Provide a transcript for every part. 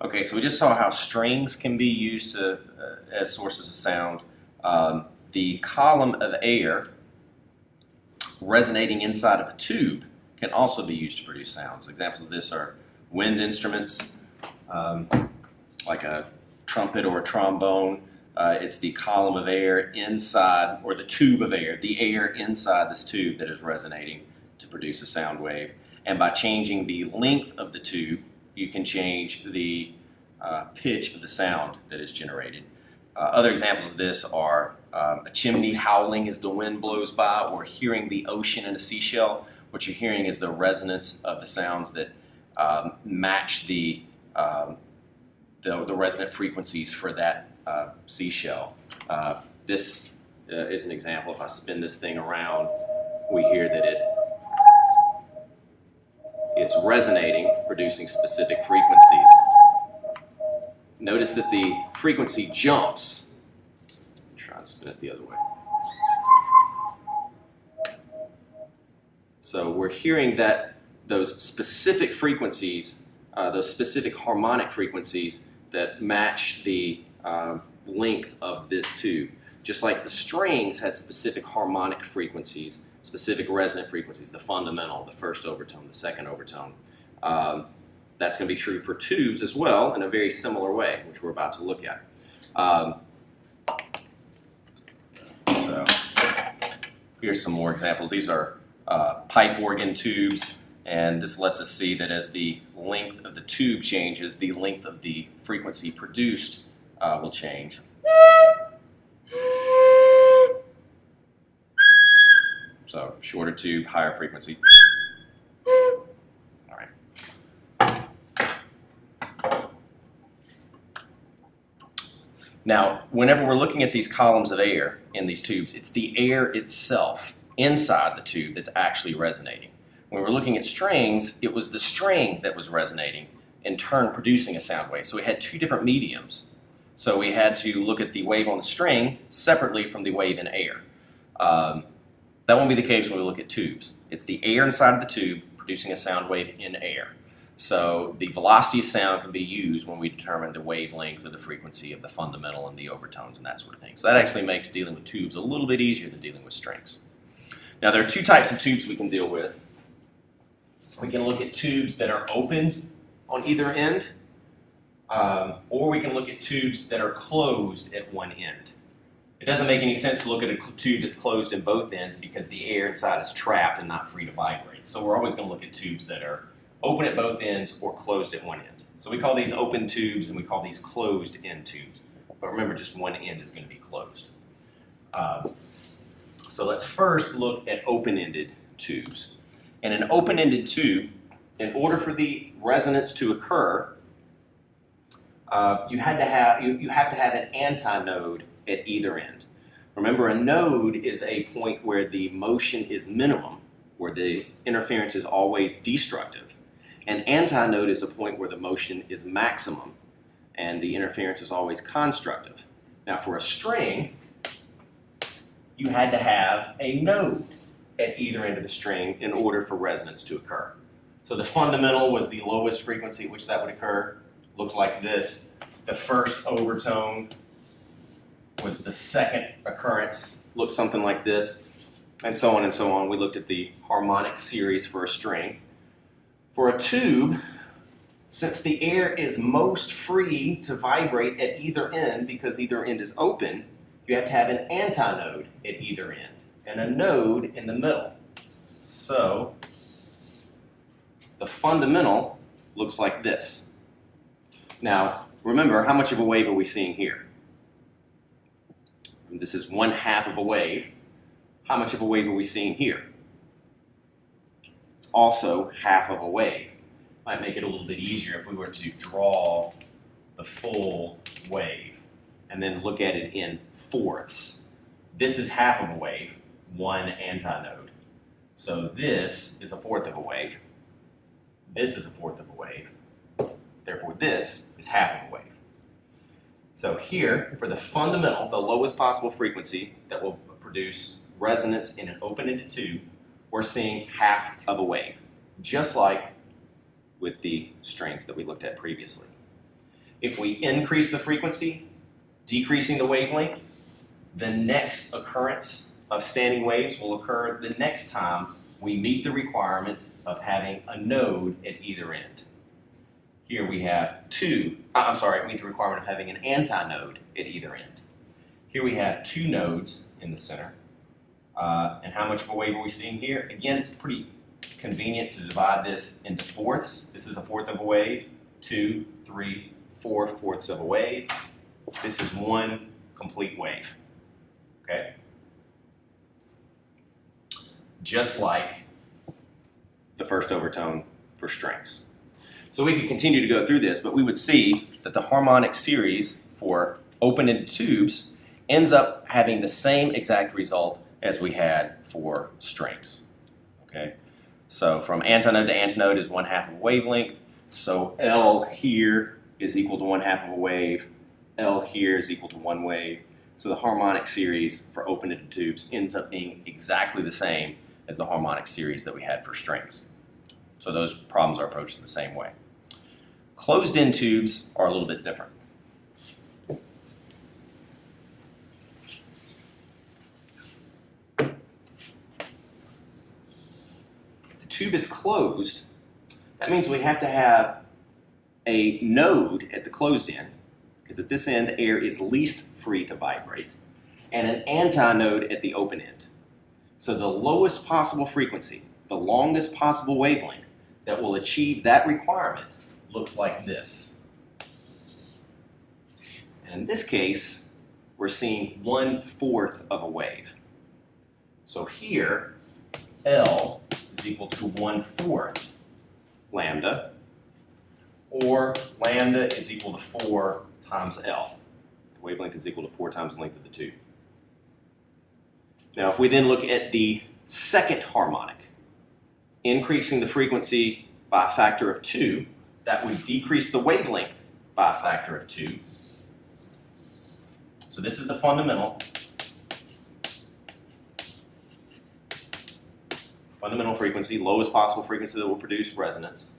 Okay, so we just saw how strings can be used as sources of sound. The column of air resonating inside of a tube can also be used to produce sounds. Examples of this are wind instruments, like a trumpet or a trombone. It's the column of air inside, or the tube of air, the air inside this tube that is resonating to produce a sound wave. And by changing the length of the tube, you can change the pitch of the sound that is generated. Other examples of this are a chimney howling as the wind blows by, or hearing the ocean in a seashell. What you're hearing is the resonance of the sounds that match the resonant frequencies for that seashell. This is an example. If I spin this thing around, we hear that it is resonating, producing specific frequencies. Notice that the frequency jumps. Try and spin it the other way. So we're hearing that those specific frequencies, those specific harmonic frequencies that match the length of this tube. Just like the strings had specific harmonic frequencies, specific resonant frequencies, the fundamental, the first overtone, the second overtone. That's going to be true for tubes as well in a very similar way, which we're about to look at. So here's some more examples. These are pipe organ tubes, and this lets us see that as the length of the tube changes, the length of the frequency produced will change. So shorter tube, higher frequency. All right. Now, whenever we're looking at these columns of air in these tubes, it's the air itself inside the tube that's actually resonating. When we're looking at strings, it was the string that was resonating, in turn producing a sound wave. So we had two different mediums. So we had to look at the wave on the string separately from the wave in air. That won't be the case when we look at tubes. It's the air inside the tube producing a sound wave in air. So the velocity of sound can be used when we determine the wavelength or the frequency of the fundamental and the overtones and that sort of thing. So that actually makes dealing with tubes a little bit easier than dealing with strings. Now there are two types of tubes we can deal with. We can look at tubes that are open on either end, or we can look at tubes that are closed at one end. It doesn't make any sense to look at a tube that's closed in both ends because the air inside is trapped and not free to vibrate. So we're always going to look at tubes that are open at both ends or closed at one end. So we call these open tubes and we call these closed end tubes. But remember, just one end is going to be closed. So let's first look at open-ended tubes. In an open-ended tube, in order for the resonance to occur, you have to have an antinode at either end. Remember, a node is a point where the motion is minimum, where the interference is always destructive. An antinode is a point where the motion is maximum and the interference is always constructive. Now for a string, you had to have a node at either end of the string in order for resonance to occur. So the fundamental was the lowest frequency at which that would occur. Looked like this. The first overtone was the second occurrence. Looked something like this. And so on and so on. We looked at the harmonic series for a string. For a tube, since the air is most free to vibrate at either end because either end is open, you have to have an antinode at either end and a node in the middle. So the fundamental looks like this. Now, remember, how much of a wave are we seeing here? This is 1/2 of a wave. How much of a wave are we seeing here? It's also half of a wave. Might make it a little bit easier if we were to draw the full wave and then look at it in fourths. This is half of a wave, one antinode. So this is 1/4 of a wave. This is 1/4 of a wave. Therefore, this is half of a wave. So here, for the fundamental, the lowest possible frequency that will produce resonance in an open-ended tube, we're seeing half of a wave, just like with the strings that we looked at previously. If we increase the frequency, decreasing the wavelength, the next occurrence of standing waves will occur the next time we meet the requirement of having a node at either end. Here we have meet the requirement of having an antinode at either end. Here we have two nodes in the center. And how much of a wave are we seeing here? Again, it's pretty convenient to divide this into fourths. This is a fourth of a wave, 2, 3, 4 fourths of a wave. This is one complete wave, okay? Just like the first overtone for strings. So we could continue to go through this, but we would see that the harmonic series for open-ended tubes ends up having the same exact result as we had for strings, okay? So from antinode to antinode is 1/2 of a wavelength. So L here is equal to 1/2 of a wave. L here is equal to 1 wave. So the harmonic series for open-ended tubes ends up being exactly the same as the harmonic series that we had for strings. So those problems are approached in the same way. Closed-end tubes are a little bit different. Tube is closed, that means we have to have a node at the closed end, because at this end air is least free to vibrate, and an antinode at the open end. So the lowest possible frequency, the longest possible wavelength that will achieve that requirement looks like this. And in this case, we're seeing 1/4 of a wave. So here, L is equal to 1/4 lambda, or lambda is equal to 4 times L. The wavelength is equal to 4 times the length of the tube. Now if we then look at the second harmonic, increasing the frequency by a factor of 2, that would decrease the wavelength by a factor of 2. So this is the fundamental frequency, lowest possible frequency that will produce resonance.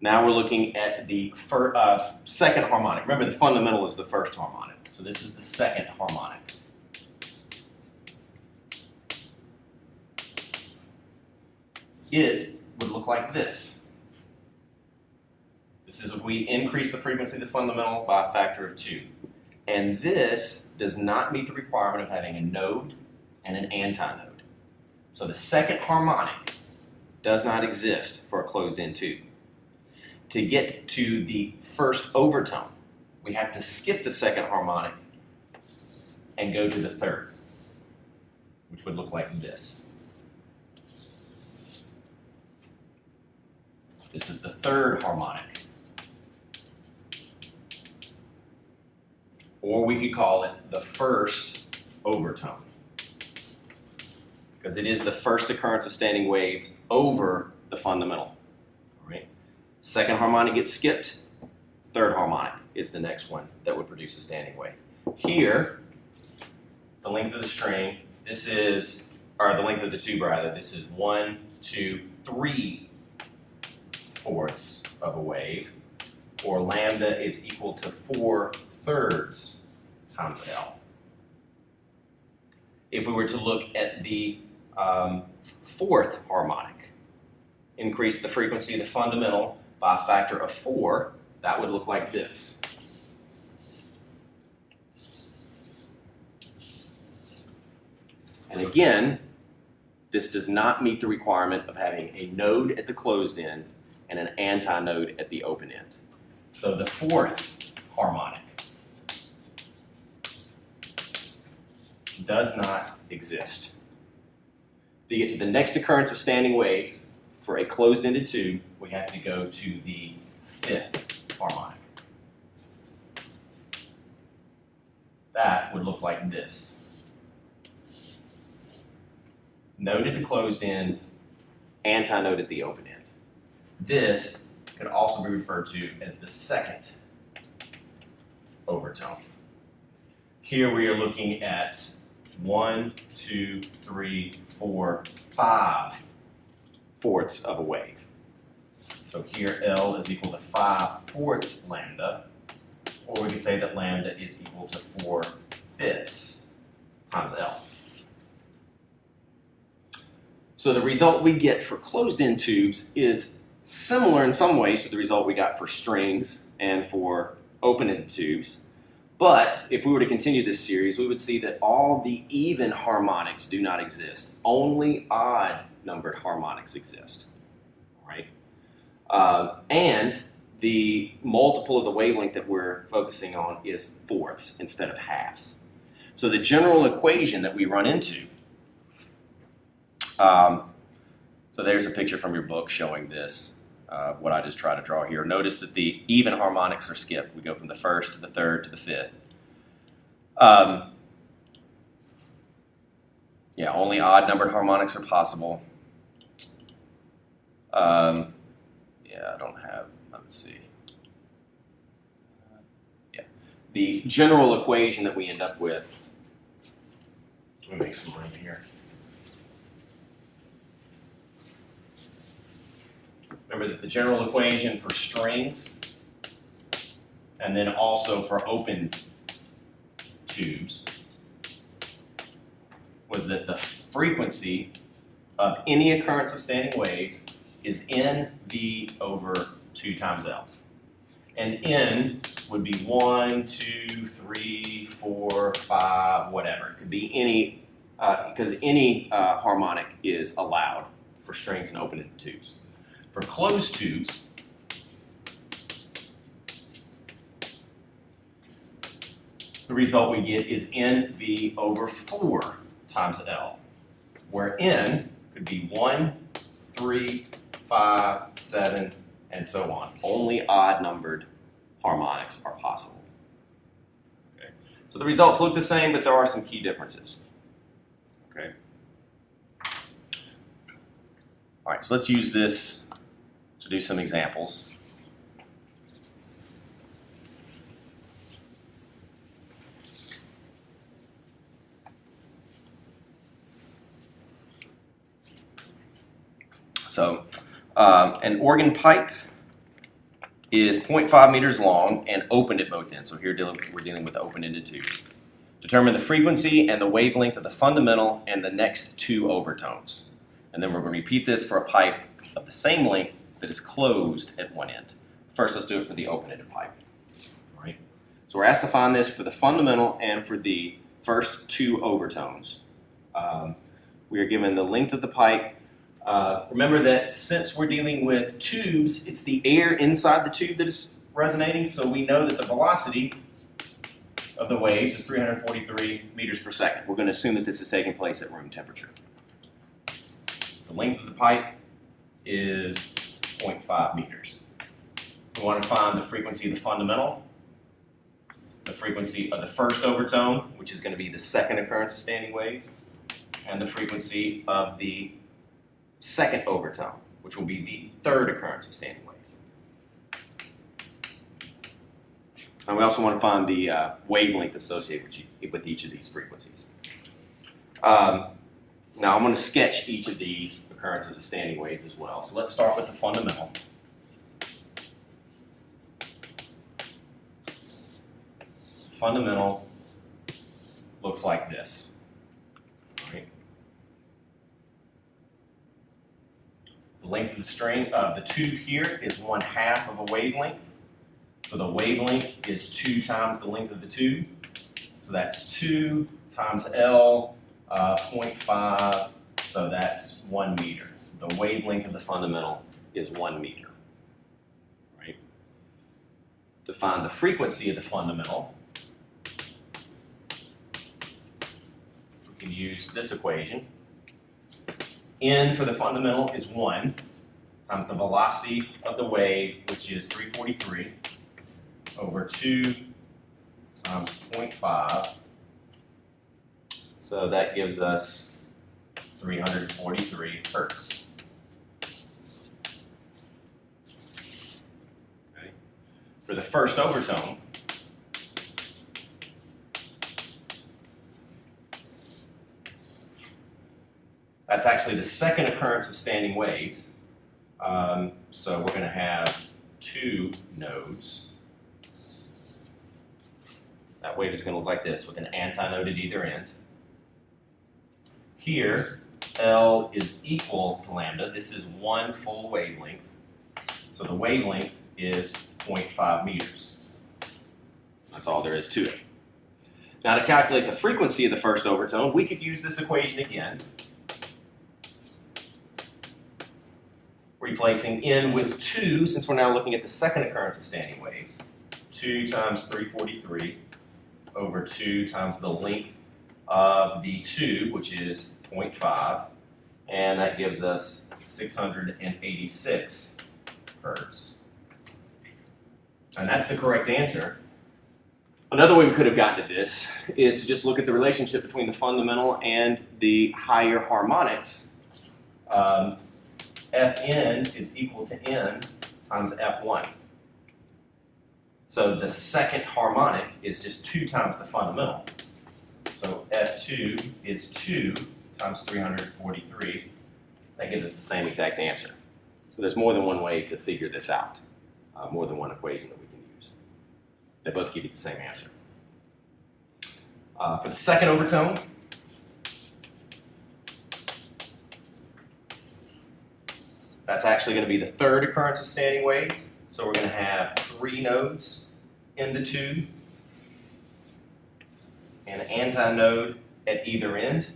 Now we're looking at the second harmonic. Remember, the fundamental is the first harmonic, so this is the second harmonic. It would look like this. This is if we increase the frequency of the fundamental by a factor of 2. And this does not meet the requirement of having a node and an antinode. So the second harmonic does not exist for a closed-end tube. To get to the first overtone, we have to skip the second harmonic and go to the third, which would look like this. This is the third harmonic. Or we could call it the first overtone, because it is the first occurrence of standing waves over the fundamental. All right. Second harmonic gets skipped. Third harmonic is the next one that would produce a standing wave. Here, the length of the string, the length of the tube rather, this is 1, 2, 3 fourths of a wave, or lambda is equal to 4/3 times L. If we were to look at the fourth harmonic, increase the frequency of the fundamental by a factor of 4, that would look like this. And again, this does not meet the requirement of having a node at the closed end and an antinode at the open end. So the fourth harmonic does not exist. To get to the next occurrence of standing waves for a closed-ended tube, we have to go to the fifth harmonic. That would look like this. Node at the closed end, antinode at the open end. This could also be referred to as the second overtone. Here we are looking at 1, 2, 3, 4, 5 fourths of a wave. So here L is equal to 5/4 lambda, or we can say that lambda is equal to 4/5 times L. So the result we get for closed-end tubes is similar in some ways to the result we got for strings and for open-ended tubes. But if we were to continue this series, we would see that all the even harmonics do not exist. Only odd-numbered harmonics exist. Right? And the multiple of the wavelength that we're focusing on is fourths instead of halves. So the general equation that we run into, so there's a picture from your book showing this, what I just tried to draw here. Notice that the even harmonics are skipped. We go from the first to the third to the fifth. Yeah, only odd-numbered harmonics are possible. Yeah, I don't have, let's see. Yeah, the general equation that we end up with, let me make some room here. Remember that the general equation for strings and then also for open tubes was that the frequency of any occurrence of standing waves is NV over 2 times L. And N would be 1, 2, 3, 4, 5, whatever. It could be any, because any harmonic is allowed for strings and open-ended tubes. For closed tubes, the result we get is NV over 4 times L, where N could be 1, 3, 5, 7, and so on. Only odd-numbered harmonics are possible. Okay. So the results look the same, but there are some key differences. Okay. All right, so let's use this to do some examples. So an organ pipe is 0.5 meters long and opened at both ends. So here we're dealing with the open-ended tube. Determine the frequency and the wavelength of the fundamental and the next two overtones. And then we're going to repeat this for a pipe of the same length that is closed at one end. First, let's do it for the open-ended pipe. All right. So we're asked to find this for the fundamental and for the first two overtones. We are given the length of the pipe. Remember that since we're dealing with tubes, it's the air inside the tube that is resonating, so we know that the velocity of the waves is 343 meters per second. We're going to assume that this is taking place at room temperature. The length of the pipe is 0.5 meters. We want to find the frequency of the fundamental, the frequency of the first overtone, which is going to be the second occurrence of standing waves, and the frequency of the second overtone, which will be the third occurrence of standing waves. And we also want to find the wavelength associated with each of these frequencies. Now I'm going to sketch each of these occurrences of standing waves as well. So let's start with the fundamental. Fundamental looks like this. Right. The length of the string of the tube here is 1/2 of a wavelength. So the wavelength is 2 times the length of the tube. So that's 2 times L, 0.5, so that's 1 meter. The wavelength of the fundamental is 1 meter. Right? To find the frequency of the fundamental, we can use this equation. N for the fundamental is 1 times the velocity of the wave, which is 343, over 2 times 0.5. So that gives us 343 hertz. Okay. For the first overtone, that's actually the second occurrence of standing waves. So we're going to have 2 nodes. That wave is going to look like this with an antinode at either end. Here, L is equal to lambda. This is 1 full wavelength. So the wavelength is 0.5 meters. That's all there is to it. Now to calculate the frequency of the first overtone, we could use this equation again. Replacing n with 2, since we're now looking at the second occurrence of standing waves. 2 times 343 over 2 times the length of the tube, which is 0.5, and that gives us 686 hertz. And that's the correct answer. Another way we could have gotten to this is to just look at the relationship between the fundamental and the higher harmonics. Fn is equal to n times F1. So the second harmonic is just 2 times the fundamental. So F2 is 2 times 343. That gives us the same exact answer. So there's more than one way to figure this out, more than one equation that we can use. They both give you the same answer. For the second overtone, that's actually going to be the third occurrence of standing waves. So we're going to have 3 nodes in the tube and an antinode at either end.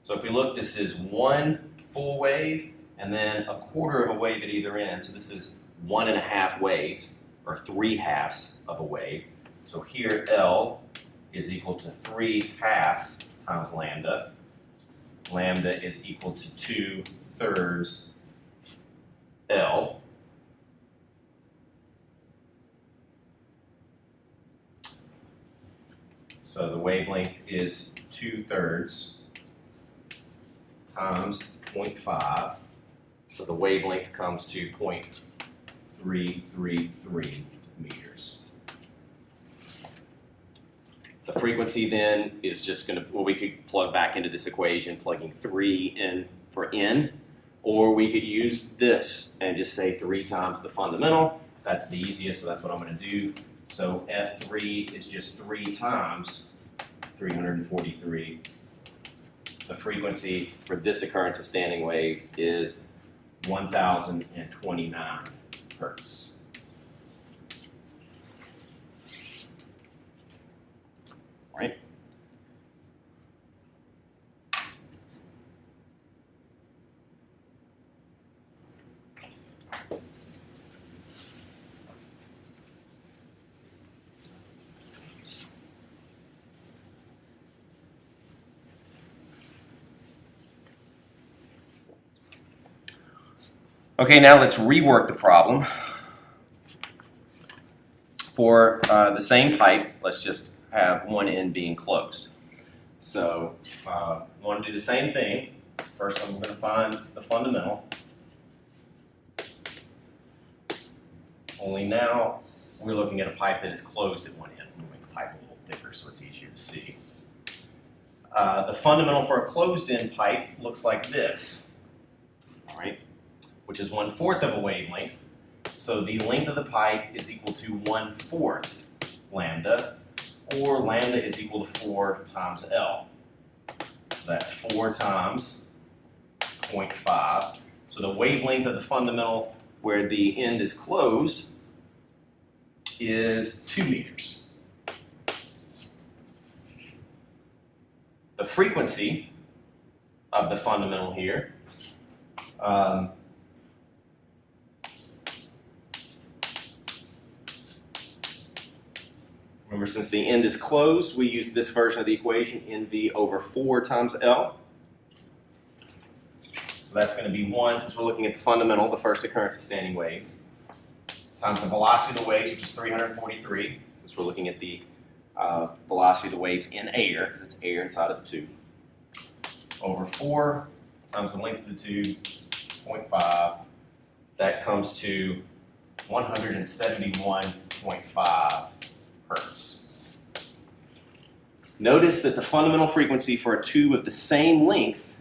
So if we look, this is 1 full wave and then a quarter of a wave at either end. So this is 1.5 waves, or 3/2 of a wave. So here L is equal to 3/2 times lambda. Lambda is equal to 2/3 L. So the wavelength is 2/3 times 0.5. So the wavelength comes to 0.333 meters. The frequency then is just going to, well, we could plug back into this equation, plugging 3 in for n, or we could use this and just say 3 times the fundamental. That's the easiest, so that's what I'm going to do. So F3 is just 3 times 343. The frequency for this occurrence of standing waves is 1029 hertz. All right. Okay, now let's rework the problem. For the same pipe, let's just have one end being closed. So I want to do the same thing. First I'm going to find the fundamental. Only now we're looking at a pipe that is closed at one end. We'll make the pipe a little thicker so it's easier to see. The fundamental for a closed-end pipe looks like this, all right, which is 1/4 of a wavelength. So the length of the pipe is equal to 1/4 lambda, or lambda is equal to 4 times L. So that's 4 times 0.5. So the wavelength of the fundamental where the end is closed is 2 meters. The frequency of the fundamental here remember, since the end is closed, we use this version of the equation, NV over 4 times L. So that's going to be 1, since we're looking at the fundamental, the first occurrence of standing waves, times the velocity of the waves, which is 343, since we're looking at the velocity of the waves in air, because it's air inside of the tube, over 4 times the length of the tube, 0.5. That comes to 171.5 hertz. Notice that the fundamental frequency for a tube of the same length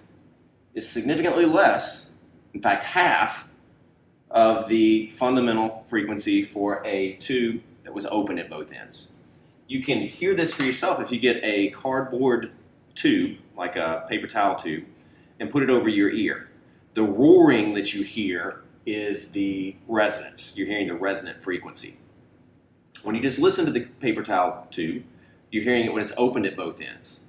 is significantly less, in fact half, of the fundamental frequency for a tube that was open at both ends. You can hear this for yourself if you get a cardboard tube, like a paper towel tube, and put it over your ear. The roaring that you hear is the resonance. You're hearing the resonant frequency. When you just listen to the paper towel tube, you're hearing it when it's opened at both ends.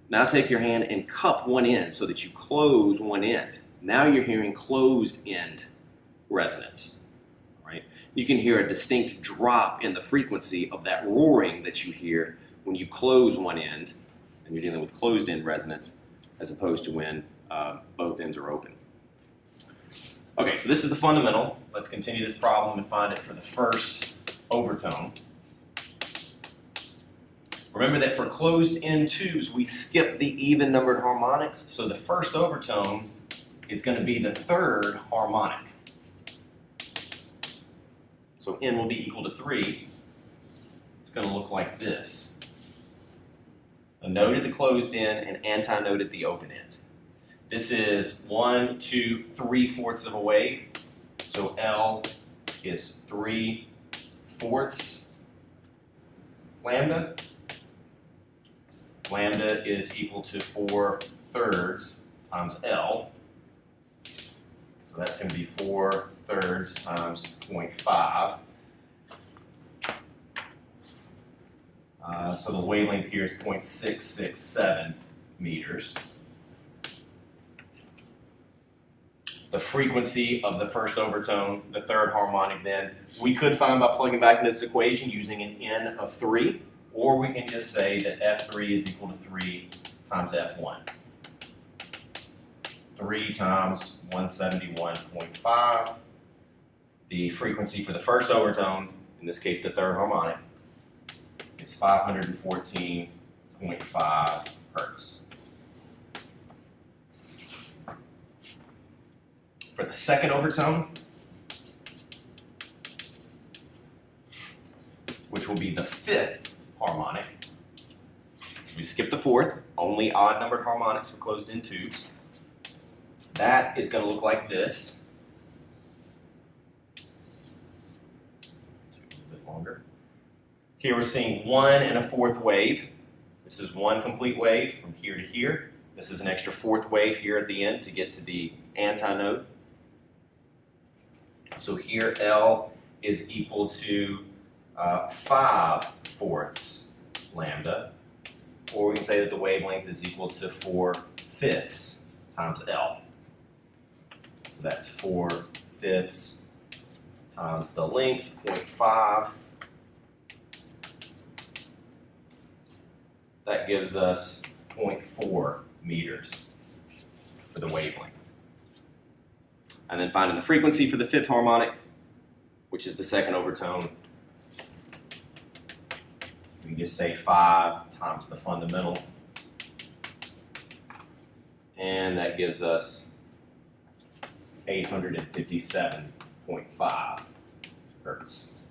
Now take your hand and cup one end so that you close one end. Now you're hearing closed end resonance. Right? You can hear a distinct drop in the frequency of that roaring that you hear when you close one end, and you're dealing with closed end resonance, as opposed to when both ends are open. Okay, so this is the fundamental. Let's continue this problem and find it for the first overtone. Remember that for closed-end tubes, we skip the even-numbered harmonics, so the first overtone is going to be the third harmonic. So N will be equal to 3. It's going to look like this. A note at the closed end and antinote at the open end. This is 1, 2, 3/4 of a wave. So L is 3/4 lambda. Lambda is equal to 4/3 times L. So that's going to be 4/3 times 0.5. So the wavelength here is 0.667 meters. The frequency of the first overtone, the third harmonic then, we could find by plugging back into this equation using an N of 3, or we can just say that F3 is equal to 3 times F1. 3 times 171.5. The frequency for the first overtone, in this case the third harmonic, is 514.5 hertz. For the second overtone, which will be the fifth harmonic, we skip the fourth, only odd numbered harmonics for closed-end tubes. That is going to look like this. Take a little bit longer. Here we're seeing 1 and a 4th wave. This is one complete wave from here to here. This is an extra 4th wave here at the end to get to the antinote. So here L is equal to 5/4 lambda, or we can say that the wavelength is equal to 4/5 times L. So that's 4/5 times the length, 0.5. That gives us 0.4 meters for the wavelength. And then finding the frequency for the fifth harmonic, which is the second overtone, we can just say 5 times the fundamental, and that gives us 857.5 hertz.